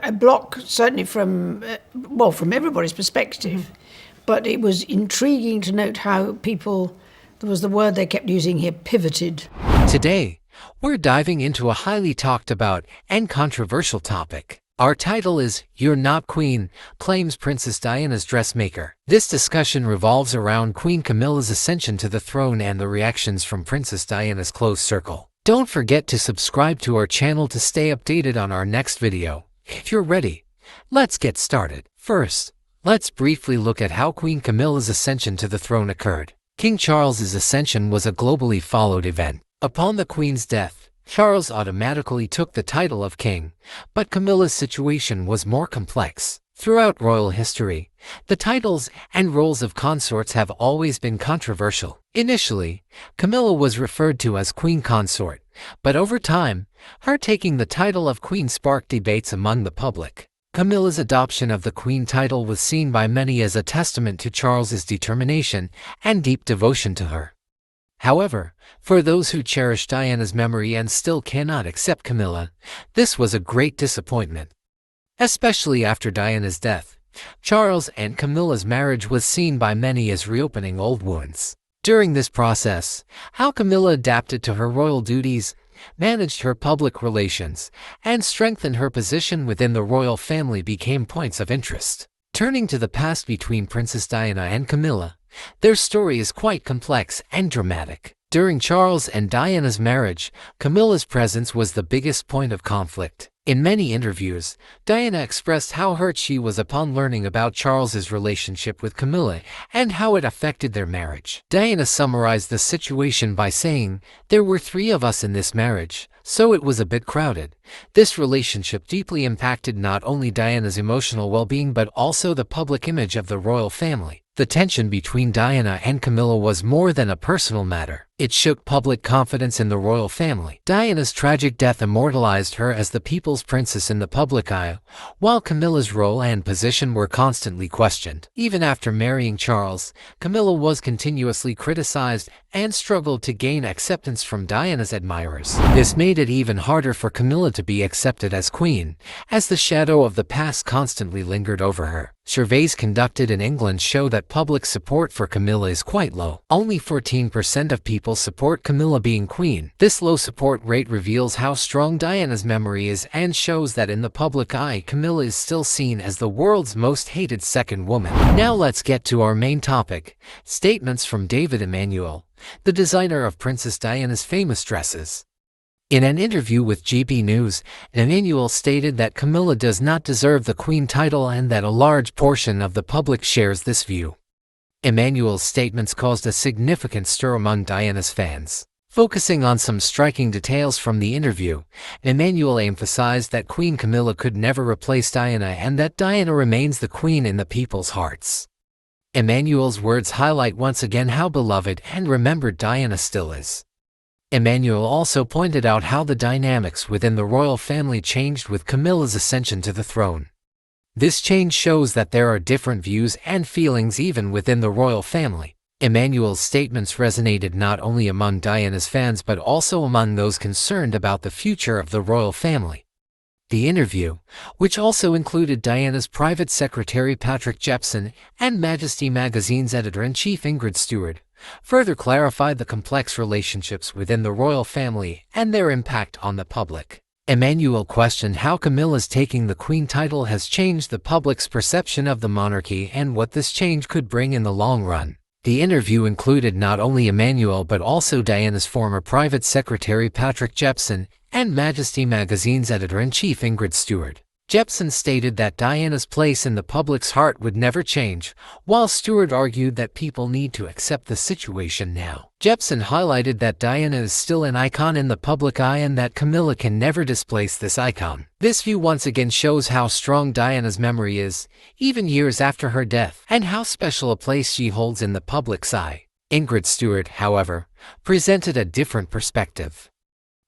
a block, certainly from everybody's perspective. But it was intriguing to note how people, there was the word they kept using here, pivoted. Today, we're diving into a highly talked about and controversial topic. Our title is You're Not Queen, Claims Princess Diana's Dressmaker. This discussion revolves around Queen Camilla's ascension to the throne and the reactions from Princess Diana's close circle. Don't forget to subscribe to our channel to stay updated on our next video. If you're ready, let's get started. First, let's briefly look at how Queen Camilla's ascension to the throne occurred. King Charles's ascension was a globally followed event. Upon the Queen's death, Charles automatically took the title of king, but Camilla's situation was more complex. Throughout royal history, the titles and roles of consorts have always been controversial. Initially, Camilla was referred to as Queen Consort, but over time, her taking the title of Queen sparked debates among the public. Camilla's adoption of the Queen title was seen by many as a testament to Charles's determination and deep devotion to her. However, for those who cherish Diana's memory and still cannot accept Camilla, this was a great disappointment. Especially after Diana's death, Charles and Camilla's marriage was seen by many as reopening old wounds. During this process, how Camilla adapted to her royal duties, managed her public relations, and strengthened her position within the royal family became points of interest. Turning to the past between Princess Diana and Camilla, their story is quite complex and dramatic. During Charles and Diana's marriage, Camilla's presence was the biggest point of conflict. In many interviews, Diana expressed how hurt she was upon learning about Charles's relationship with Camilla and how it affected their marriage. Diana summarized the situation by saying, "There were 3 of us in this marriage, so it was a bit crowded." This relationship deeply impacted not only Diana's emotional well-being but also the public image of the royal family. The tension between Diana and Camilla was more than a personal matter. It shook public confidence in the royal family. Diana's tragic death immortalized her as the people's princess in the public eye, while Camilla's role and position were constantly questioned. Even after marrying Charles, Camilla was continuously criticized and struggled to gain acceptance from Diana's admirers. This made it even harder for Camilla to be accepted as queen, as the shadow of the past constantly lingered over her. Surveys conducted in England show that public support for Camilla is quite low. Only 14% of people support Camilla being queen. This low support rate reveals how strong Diana's memory is and shows that in the public eye, Camilla is still seen as the world's most hated second woman. Now let's get to our main topic, statements from David Emanuel, the designer of Princess Diana's famous dresses. In an interview with GB News, Emanuel stated that Camilla does not deserve the Queen title and that a large portion of the public shares this view. Emanuel's statements caused a significant stir among Diana's fans. Focusing on some striking details from the interview, Emanuel emphasized that Queen Camilla could never replace Diana and that Diana remains the queen in the people's hearts. Emanuel's words highlight once again how beloved and remembered Diana still is. Emanuel also pointed out how the dynamics within the royal family changed with Camilla's ascension to the throne. This change shows that there are different views and feelings even within the royal family. Emanuel's statements resonated not only among Diana's fans but also among those concerned about the future of the royal family. The interview, which also included Diana's private secretary Patrick Jepson and Majesty magazine's editor-in-chief Ingrid Stewart, further clarified the complex relationships within the royal family and their impact on the public. Emanuel questioned how Camilla's taking the Queen title has changed the public's perception of the monarchy and what this change could bring in the long run. The interview included not only Emanuel but also Diana's former private secretary Patrick Jepson and Majesty magazine's editor-in-chief Ingrid Stewart. Jepson stated that Diana's place in the public's heart would never change, while Stewart argued that people need to accept the situation now. Jepson highlighted that Diana is still an icon in the public eye and that Camilla can never displace this icon. This view once again shows how strong Diana's memory is, even years after her death, and how special a place she holds in the public's eye. Ingrid Stewart, however, presented a different perspective.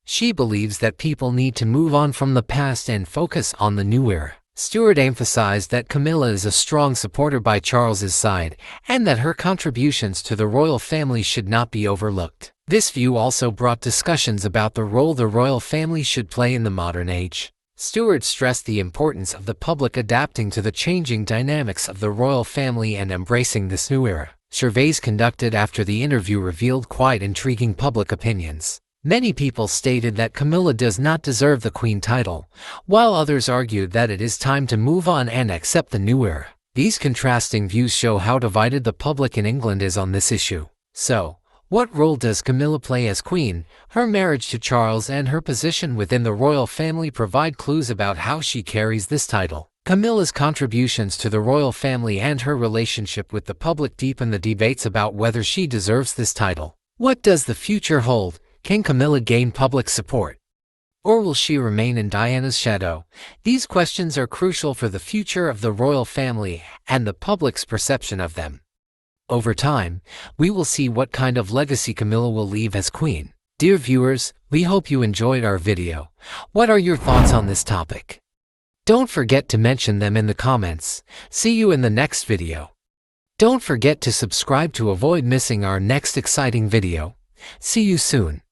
She believes that people need to move on from the past and focus on the new era. Stewart emphasized that Camilla is a strong supporter by Charles's side and that her contributions to the royal family should not be overlooked. This view also brought discussions about the role the royal family should play in the modern age. Stewart stressed the importance of the public adapting to the changing dynamics of the royal family and embracing this new era. Surveys conducted after the interview revealed quite intriguing public opinions. Many people stated that Camilla does not deserve the Queen title, while others argued that it is time to move on and accept the new era. These contrasting views show how divided the public in England is on this issue. So, what role does Camilla play as Queen? Her marriage to Charles and her position within the royal family provide clues about how she carries this title. Camilla's contributions to the royal family and her relationship with the public deepen the debates about whether she deserves this title. What does the future hold? Can Camilla gain public support? Or will she remain in Diana's shadow? These questions are crucial for the future of the royal family and the public's perception of them. Over time, we will see what kind of legacy Camilla will leave as Queen. Dear viewers, we hope you enjoyed our video. What are your thoughts on this topic? Don't forget to mention them in the comments. See you in the next video. Don't forget to subscribe to avoid missing our next exciting video. See you soon.